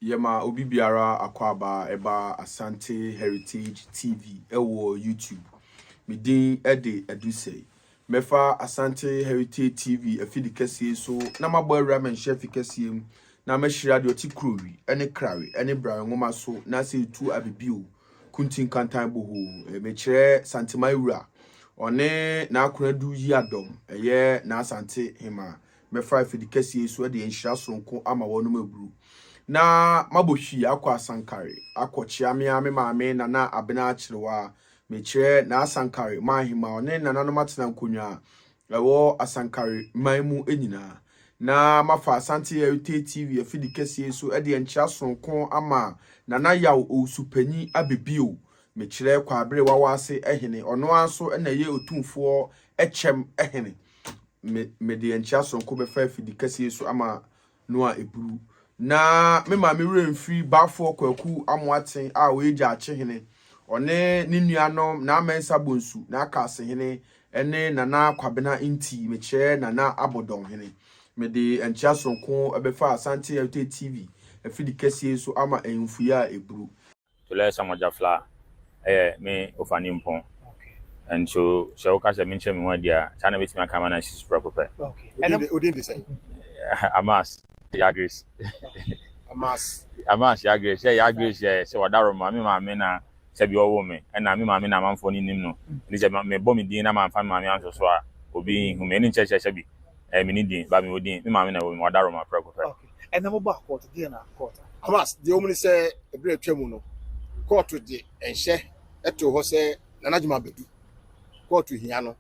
Yema obi biara akwaba eba Asante Heritage TV ewo YouTube. Midin ede edusei. Mefa Asante Heritage TV afidi kesiye so na mabo ramen chef kesiye na mehira de oti krowi ene krawi ene bra ngoma so na se tu abibio kuntin kantan boho mechire santimai wura one na akonadu yi adom eye na Asante hima mefa afidi kesiye so de enhira sonko ama wono maburu na maboshi akwa asankare akwochia me maame na abena achirewa mechire na asankare mahima one na no matena nkonwa ewo asankare maimu enyina na mafa Asante Heritage TV afidi kese so e de enchia sonko ama na yaw osupanyi abebio mechire kwa abere wawase ehene ono anso na ye otumfo echem ehene me de enchia sonko be fa afidi kese so ama no a eburu na me ma me remfri bafo kwaku amwaten a weja achehene one ni nuanom na amensa bonsu na akase hene ene nana kwabena inti meche nana abodon hene me de enchia sonko ebefa Asante Heritage TV afidi kese so ama enfuya eburu to let some jafla me ofani mpon and so ka mention me one dia chana bit me come na she's proper okay and odin dey say amas yagris amas yagris say wadaro ma me na se bi owo me na me ma me na manfo ni nim no ni je me bo me din na manfa ma me anso so a obi hu me ni cheche bi me ni din ba me odin me ma me na wo wadaro ma proper okay and na mo ba court dey na court amas the omni say ebre twemu no court de enhye eto ho say nanajuma bedu court hia no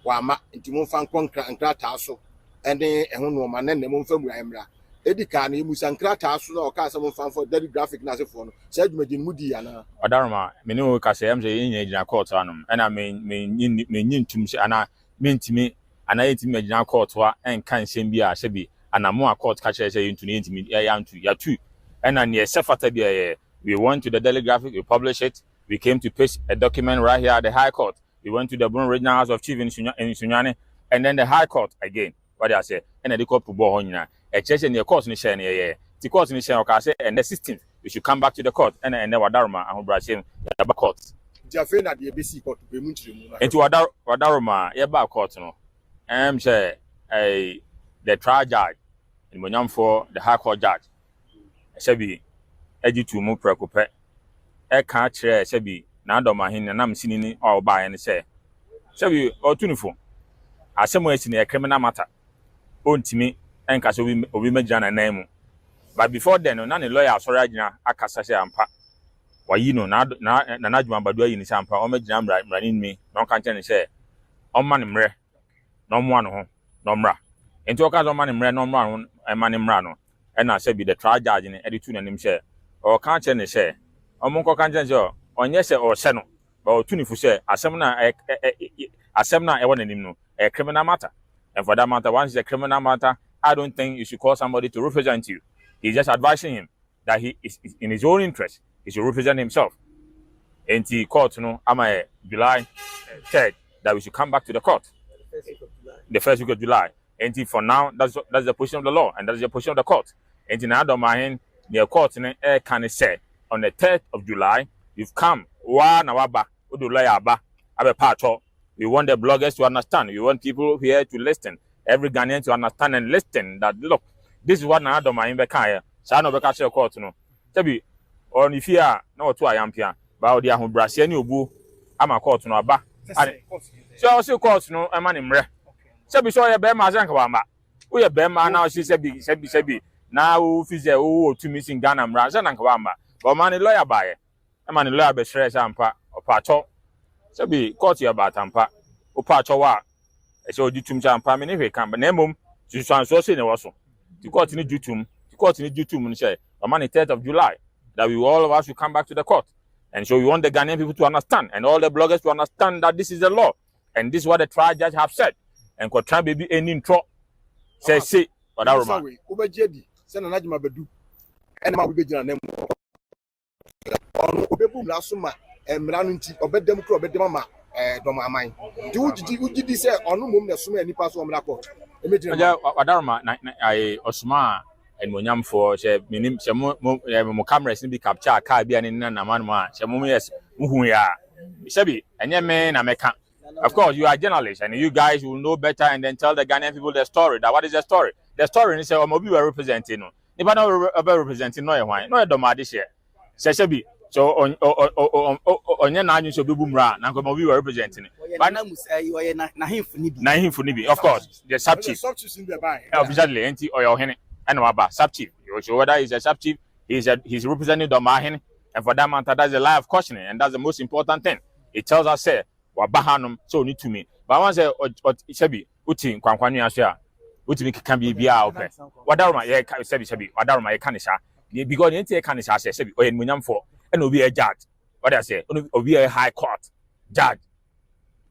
wa ma ntimo fa nkra ta so ene ehun no ma na mo mfa mu ayemra edika na emusa nkra ta so na o ka some fan for daily graphic na se for no say adwumadi mu di ana odaroma me ne o ka say am say yin gina court anum ena me nyin tum se ana mentimi ana yetimi gina court wa en kan nsem bi a hye bi ana mo a court ka kire say yintu ne yintimi ya ntu ya tu ena ne sefata bi we went to the daily graphic, we published it, we came to paste a document right here at the High Court, we went to the Borno Regional House of Chief in Sunyani, and then the High Court again. What I say, and the court to Bohona, a church in the court in the the court in the and the 16th, we should come back to the court, and then Wadarma and Brashim, the back court. Jafena, the ABC court, to be into Wadarma, yeah, back court, no. Say, the trial judge, in Monyam for the High Court judge, Sebi. Ejitu mu prekope ka kire sebi na Dormaahene na msini ni oba ne se sebi otunifo asemo esi na criminal matter ontimi enka so obi magina na mu but before then na ne lawyer asori agina akasa se ampa wayi no na adwuma badu ayi ni se ampa o magina mrani mi na o kan tene se o ma ne mre na o mo ano ho no mra enti o ka zo ma ne mre no mra no e ma ne mra no e na sebi the trial judge ne editu na nim se o kan chene se omunko kan chene se onye se o se no ba o tunifu se asem na e wona nim no a criminal matter, and for that matter once it's a criminal matter I don't think you should call somebody to represent you. He's just advising him that he is in his own interest he should represent himself. And the court no ama July 3rd that we should come back to the court the first week of July. And for now that's the position of the law and that's the position of the court. And in Dormaahene the court can say on the 3rd of July, you've come. We want the bloggers to understand. We want people here to listen. Every Ghanaian to understand and listen that look, this is what Dormaahene Bekaya. Sano Bekasha court no. Tabi or if you are no to I am here, but the Brasiani Ubu, I'm a court no aba. So also court no a man in re. Sabi so ya Bema Zankawama. We are Bema now, she said, now fize o to missing Ghana mraza na kwamba but man lawyer bae e man lawyer be stress ampa opacho so be court ya batampa opacho wa e se odutum ampa me ne hwe kan na emom susan so se ne wo so the court ni dutum ni say on the 3rd of July that we all of us will come back to the court. And so we want the Ghanaian people to understand and all the bloggers to understand that this is the law and this is what the trial judge have said and could try baby any intro say Wadaroma se na najuma bedu ene ma be gina na mu onu obebu mra so ma mra no nti obedem kro obedem ma Dormaahene di ugidi se onu mom na so ma nipa so mra court Wadaroma na ai osuma and monyam for she minim she mo cameras ni bi capture car bi ani na man ma she mo yes muhu ya shebi enye me na meka. Of course, you are journalists and you guys will know better and then tell the Ghanaian people the story. That what is the story? The story is say we were representing no. If I don't representing no why. No Dormaahene share. Shebi. So on na anyu so be bumra na ko we were representing. But na him for nibi. Of course, the sub chief. Officially enti Dormaahene and waba sub chief. So whether he's a sub chief, he's representing Dormaahene, and for that matter that's a lie of cautioning, and that's the most important thing. It tells us say wabahanum so need to me. But once shebi uti kwankwanu aso a uti mi kan bia ope. Wadaroma ye shebi wadaroma ye kan sha. Because the entire can say shebi o enmunyam for and obi a judge. What I say obi a high court judge.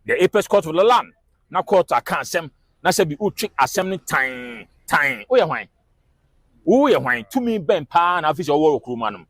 The apex court of the land. Na court aka asem na shebi utwi asem ni time. O ye hwan. O ye hwan to me ben pa na office owo okruma no.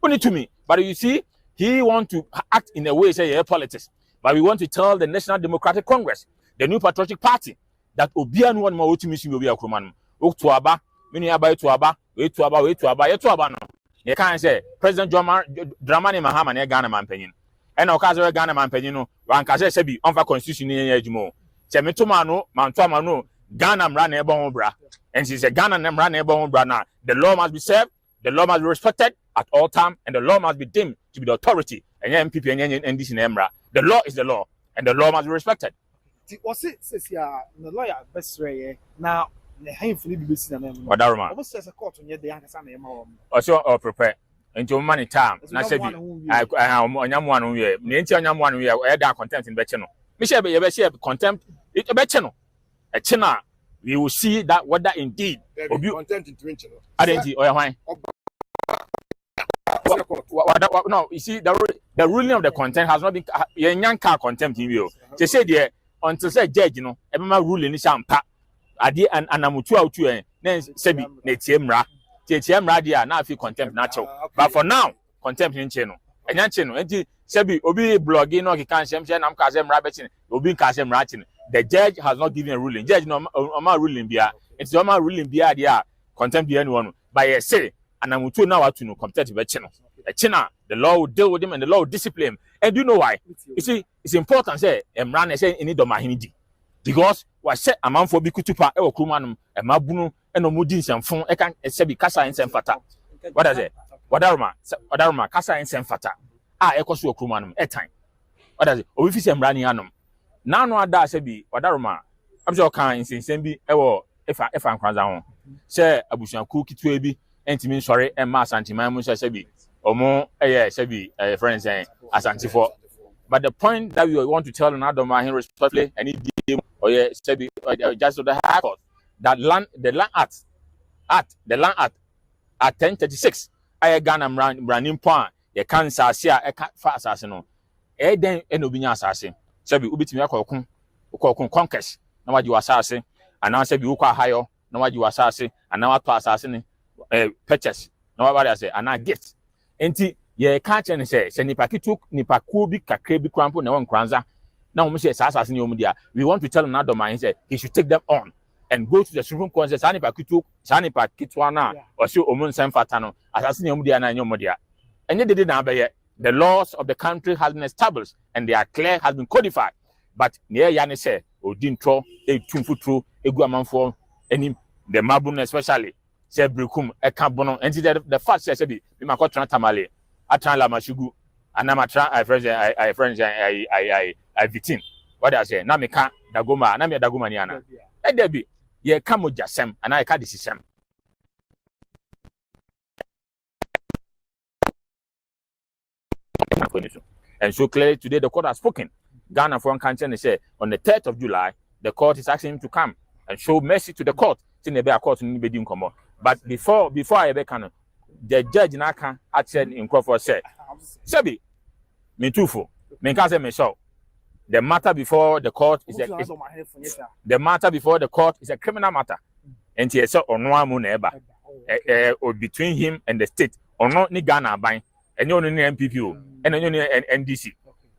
Only to me. But you see he want to act in a way say yeah politics. But we want to tell the National Democratic Congress, the New Patriotic Party, that Obian one more to miss you will be a crewman. Oktuaba, many about Tuaba, wait to Aba. You can't say President Dormaahene Mahama, a Ghana man penny. And Okazo Ghana man penny, one Kaze Sebi, on for constitution in Ejimo. Semetumano, Mantuamano, Ghana ran a bra. And she said Ghana nem ran a bra now. The law must be served, the law must be respected at all times, and the law must be deemed to be the authority. And MPP and this in Emra. The law is the law, and the law must be respected. What's it says here? The lawyer best way now. The handful of business and Wadaroma. Almost says a court on your day. Also, prepare into money time. Na sebi. I am one we. Ninti anyam one we. I da contempt in Becheno. Michelle be you contempt. It Becheno. A china. We will see that whether indeed. Contempt in Twinchino. Identity or why? No, you see, the ruling of the contempt has not been young car contempt in you. They say there until say judge, you know, every ruling is Sampa. Adi and Anamutu out to then Sebi, Netiemra, Netiemra, dia now feel contempt natural. But for now, contempt in channel. And yan channel, and Sebi, Obi blogging, no, he can't shame, I'm Kazem Rabbitin, Obi Kazem Ratin. The judge has not given a ruling. Judge, no, ruling beer. It's no ruling beer, dia, contempt the anyone. By a say, and I'm too now to know competitive channel. A China, the law will deal with him and the law will discipline him. And do you know why? You see, it's important say Emran say any Dormaahene because what said a man for Bikutupa, Ewo Krumanum, and Mabunu, and Omudin and Fon, I can be Casa and Senfata. What is it? Wadarma, Casa and Senfata. Ecosu Krumanum, a time. What is it? Office Emranianum. Now, no, I say be Wadarma. I'm sure kind in Sembi, Ewo, if I'm Krazan. Say Abushan Cookie Twebi. Entimin sorry and mass anti-mamu sebi omo sebi friends asanti for. But the point that we want to tell another Dormaahene respectfully and it or sebi just to the high court that the land act at 1036 I Ghana running point ye can say e fa asase no den enobinya asase sebi ubitimi akokun conquest na waji wasase ana sebi ukwa hayo na waji wasase ana wato asase ni purchase no what I say and I gift enti ye catch and say nipa kitu nipa ku bi kakre bi krampo na won kranza na wo say asase ni omudia we want to tell him now Dormaahene say he should take them on and go to the Supreme Court and say nipa kitu na o say omun sem fata no asase ni omudia na nyomudia enye dede na abaye the laws of the country has been established and they are clear has been codified but near ya ne say odintro e tumfutro egu amanfo any the mabun especially say brekum e ka bono and the fact say be ma ko tran tamale atran la mashugu anama tran I friends I vitin what I say na me ka dagoma na me dagoma ni ana e dey be ye ka mo jasem ana e ka disisem and so clearly today the court has spoken. Ghana for one country say on the 3rd of July the court is asking him to come and show mercy to the court till the be court ni be di nkomo. But before I ever can, the judge naka said in Crawford said, Sebi, me too for me can say me so. The matter before the court is a criminal matter. And he said on one moon or between him and the state or not ni Ghana buying and you need MPP and you need NDC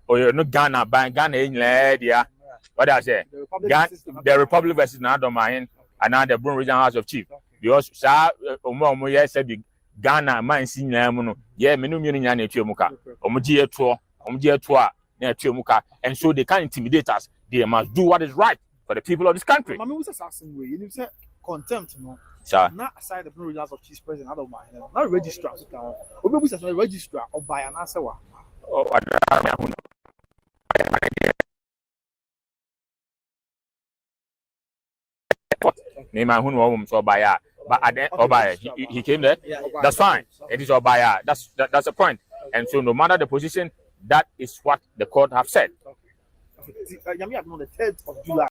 or you no Ghana buying Ghana in there. What I say? The Republic versus Dormaahene and now the Brun Regional House of Chief. because sa omo ye say be Ghana man si nyina mu no ye me no mienu nya na etua mu ka omo gi eto a na etua mu ka and so they can't intimidate us. They must do what is right for the people of this country. Mama was asking way you say contempt no sir not aside the regions of chief president Dormaahene not registrar so can obi was say registrar or by an answer wa me man who know so buy but at the Obaya he came there. That's fine. It is Obaya. That's the point. And so no matter the position, that is what the court have said. Yami have known the 3rd of July.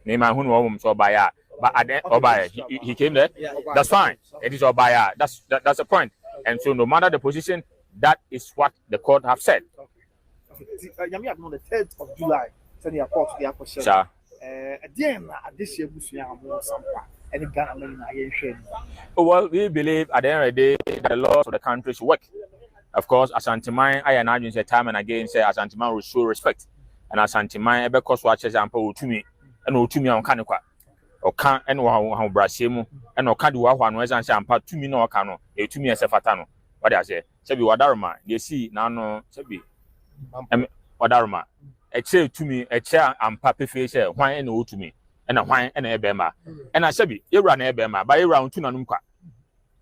Me man who know so buy but at the Obaya he came there. That's fine. It is Obaya. That's the point. And so no matter the position, that is what the court have said. Yami have known the 3rd of July. Send your court to the question. Sir. Again, this year we have more Sampa and Ghana money. Well, we believe at the end of the day that the laws of the country should work. Of course, Asanteman, I and say time and again say Asanteman will show respect, and Asanteman ebe cost watches and power to me and to me on Kanukwa or can and how Brasimu and or can do one was and Sampa to me no cano, a to me as a fatano. What I say, Sebi Wadarma, they see now no Sebi Wadarma. A chair to me, a chair and papi face, why and to me, and a wine and a bema. And I said, you run a bema by around Tunanumka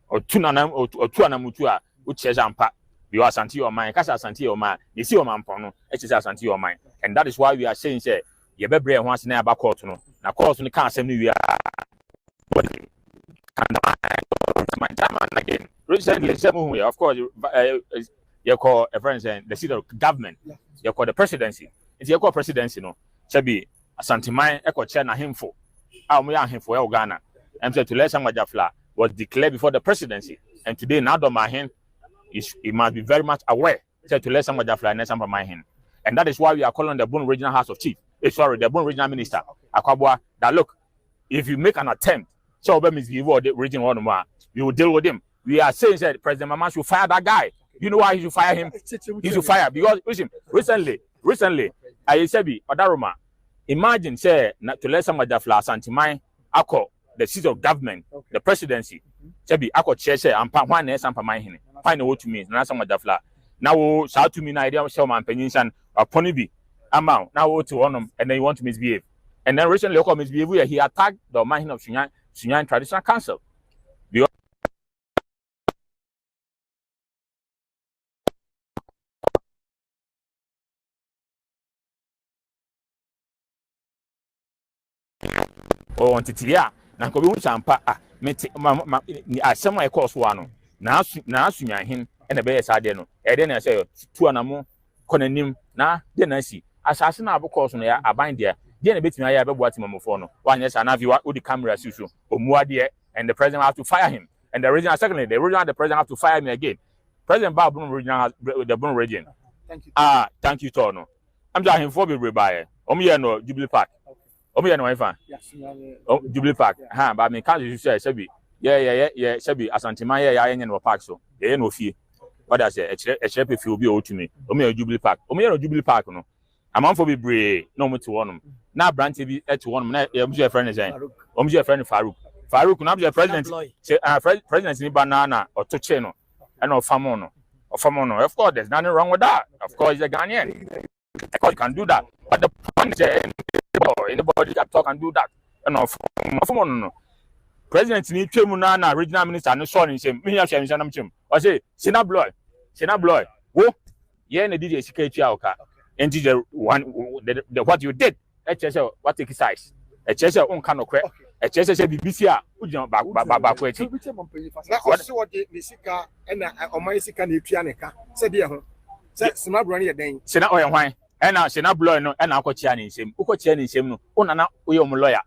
or Tunanam or Tuanamutua, which says Ampa. You are Santi or mine, Casa Santi or mine, you see your man pono, it is Santi or mine. And that is why we are saying, say, you better bring once in a back court. Now, course, we can't send you. My time again. Recently, of course, you call a friend saying the seat of government, you call the presidency. It's your presidency, no. Chabi, Asanteman, Echo China, him for. We are him for Ghana. And so to let some Majafla was declared before the presidency. And today, now Dormaahene, it must be very much aware to let some Majafla and Sampa Dormaahene. And that is why we are calling the Bone Regional House of Chief. The Bone Regional Minister, Akwabwa, that look, if you make an attempt, so the region one more, you will deal with him. We are saying that President Mama should fire that guy. You know why he should fire him? He should fire because listen, recently, I said, Odaroma, imagine say to let some Majafla Asanteman ako the seat of government, the presidency. Sebi ako chair say and one is Sampa Dormaahene. Find out to me, na some Majafla. Now shout to me na idea show man pension upon be amount. Now to on them and then you want to misbehave. And then recently local misbehave he attacked the Dormaahene of Sunyan Traditional Council. Oh, Titia, Nanko Sampa, some course one. Now, Sunyan and the best idea. And then I say, two animal, Conanim, na, then I see. Assassin of course, I bind there. Then a bit me, I have a Guatemala. 1 yes, and have you with the camera, Susu, or Muadia, and the president have to fire him. And the regional, secondly, the president have to fire me again. President Bob Regional, the Bone region. Thank you. Thank you, Tono. I'm just him for be by. No Jubilee Park. No wife. Oh, Jubilee Park. But me can't you say, Sebi. Yeah, Sebi, Asanteman, yeah, no park so. Yeah, no fee. What I say, a chap if you be old to me. Jubilee Park. No Jubilee Park, no. I'm on for be brave, no more to one. Now, Brand TV at one minute, your friend is saying, your friend Farouk. Farouk, not the president, president in banana or Tocheno, and or Famono. Of course, there's nothing wrong with that. Of course, the Ghanaian. Of course, you can do that. But the point is, anybody that talk and do that. And no. President need Munana, regional minister, no son in him. Me have him. I say, Sina Bloy. Whoa, yeah, and the DJ Sikati. And the one what you did, what take size. A chess on canoe, a chess BBC, back. What's what the Nisika and Omaisika Pianica said, dear, Sina Brony again. Sina or wine, and now Sina Bloy, and Uncle Chianis him, Uko Chianis him, Unana, lawyer.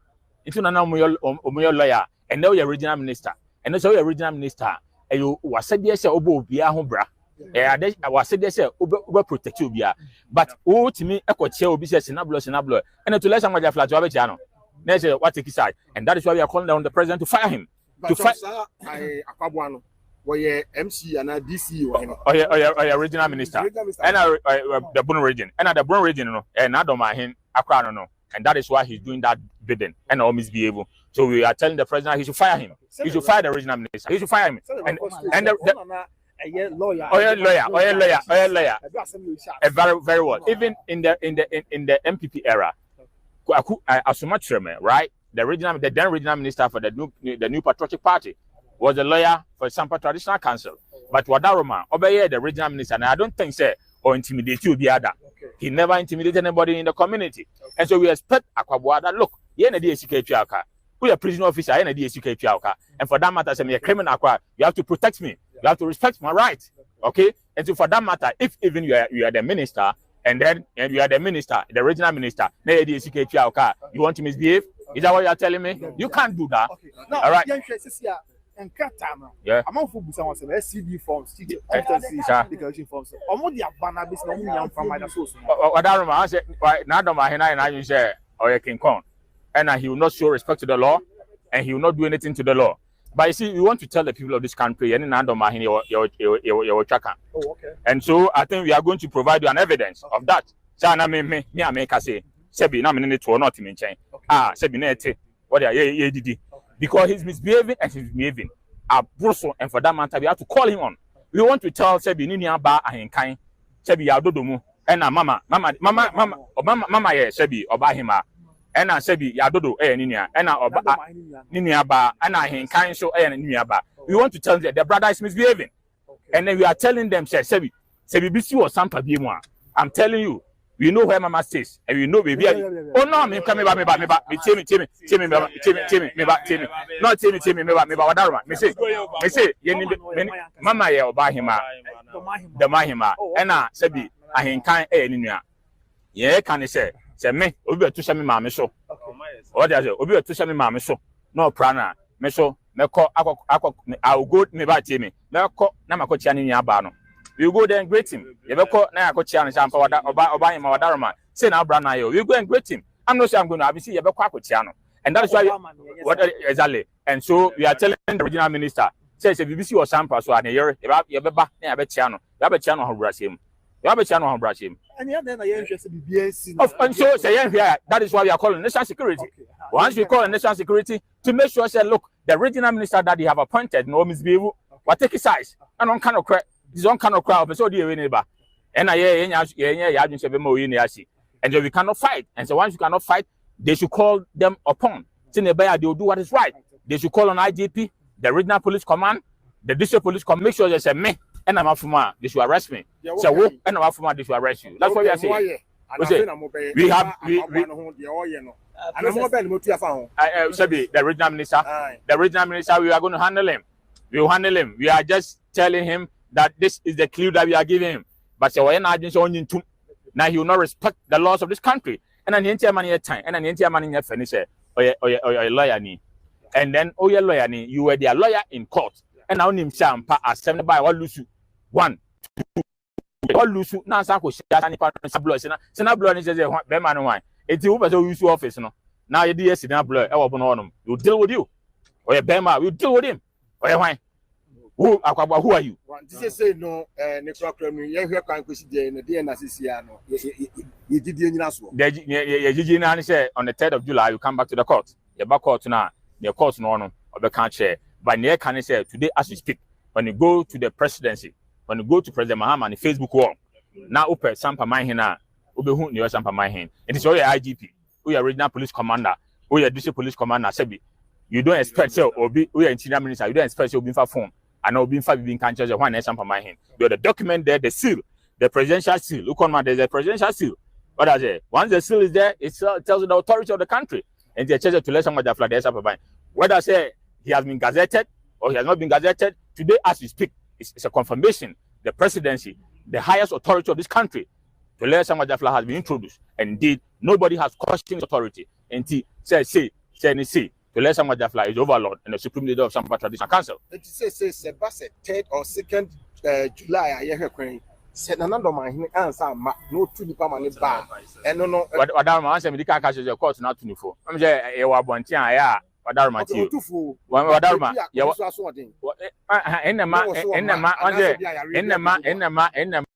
Into Nana lawyer, and now your regional minister, and also your regional minister, and you was said yes, Obo, Bia Hombra. I was said yes, Uber protect you, but oh, to me, Echo Chair will be said Sinablo, and to let somebody flat to have a channel. That's what take his side, and that is why we are calling down the president to fire him. To fire Aquabuano, where MC and a DC or regional minister. And the Bono region. And the Bono region, no, and Dormaahene Accra, no. And that is why he's doing that bidding and all misbehaving. So we are telling the president he should fire him. He should fire the regional minister. He should fire him. And the lawyer. Very, very well. Even in the MPP era, right? The then regional minister for the new patriotic party was the lawyer for Sampa Traditional Council. But Wadaroma obey the regional minister, and I don't think say or intimidate you the other. He never intimidated anybody in the community. And so we expect Akwabuada, look, you're a DSK Piaka. We are prison officer, you're a DSK Piaka. And for that matter, as a criminal, you have to protect me. You have to respect my rights. Okay? And so for that matter, if even you are the minister, and you are the minister, the regional minister, you want to misbehave? Is that what you are telling me? You can't do that. Okay. Now, all right. Yeah. I'm on food some SCD forms, declaration forms. I said, now Dormaahene and I say, or King Kong, and he will not show respect to the law, and he will not do anything to the law. But you see, we want to tell the people of this country, and now Dormaahene, your tracker. Oh, okay. And so I think we are going to provide you an evidence of that. So I me I make us say, Sebi, na me need to not in chain. Sebi nete, what are you? Because he's misbehaving and he's misbehaving. Brussels, and for that matter, we have to call him on. We want to tell Sebi Ninia Ba and Kain, Sebi Yadodomu, and Mama, yeah, Sebi, Oba Hima, and Sebi Yadodo, Ninia, and Ninia Ba, and I Kain so Ninia Ba. We want to tell them that their brother is misbehaving. And then we are telling them, Sebi BC or Sampa Bimwa. I'm telling you. We know where Mama stays, and we know baby. Oh no, me come me back, Timmy. Me say, Mama ya oba hima, the mahima, and Sebi, I ain't kind of yeah, can you say me, Obi to send me mammy so. What does it? Obi to send me mammy so. No prana, me so, me call, I will go me back Timmy. No call, Namakochani Yabano. You go there and greet him. You ever call now? Coach and Sampa Oba him or Darman. Say now, Branayo. You go and greet him. I'm not sure I'm going to have see you ever quack with Chiano. And that's why what exactly. And so we are telling the regional minister, says if BBC or Sampa, so I hear you ever back near Chiano. You have a channel who brush him. You have a channel who brush him. And then I interested in BSc. And so say here, that is why we are calling national security. Once we call national security to make sure, say, look, the regional minister that they have appointed, no misbehave, what take his size, and on kind of credit. This one kind of crowd, so dear neighbor. And and so we cannot fight. And so once you cannot fight, they should call them upon. They will do what is right. They should call on IGP, the regional police command, the district police command. Make sure they say me and I'm afuma. They should arrest me. So and I'm afuma. They should arrest you. That's what we are saying. We have the regional minister. The regional minister. We are going to handle him. We will handle him. We are just telling him that this is the clue that we are giving him. But so now he will not respect the laws of this country. And then the entire money time, and then the entire money finish or lawyer ni. And then your lawyer ni, you were their lawyer in court. And now him Sampa as 7 by what lose 1, 2, what lose now Sanko Sena blood is a man wine. It's you better use your office no. Now you DS in blood, you deal with you. Or your Bema, you deal with him. Or your wine. Who are you? This say no, Necrocremy, you hear the DNACCR. You did the say on the 3rd of July, you come back to the court. You're back court now, your court no of the country. But near can say today, as we speak, when you go to the presidency, when you go to President Mahama on the Facebook wall, now open Sampa Mahina, Ubehun, your Sampa Mahin. It is all your IGP, who your regional police commander, who your district police commander, Sebi. You don't expect so, or be we are interior minister, you don't expect so being for phone. I know being five being conscious of one and Sampa Mahin. You the document there, the seal, the presidential seal. Look on my there's a presidential seal. What does it? Once the seal is there, it tells the authority of the country. And they charge to let somebody fly the Sampa Mahin. Whether I say he has been gazetted or he has not been gazetted, today as we speak, it's a confirmation. The presidency, the highest authority of this country, to let somebody fly has been introduced. And indeed, nobody has questioned authority. And he says, say, to let somebody fly is overlord and the supreme leader of Sampa Traditional Council. It says 3rd or 2nd July, I hear Queen. Said another man answer no 2 permanent bar. And no, what I answer me, the car catches your court not 24. I'm saying, you are one thing, Wadaruma Okay, tio. otufu. Wadaruma. Yeah. Enema.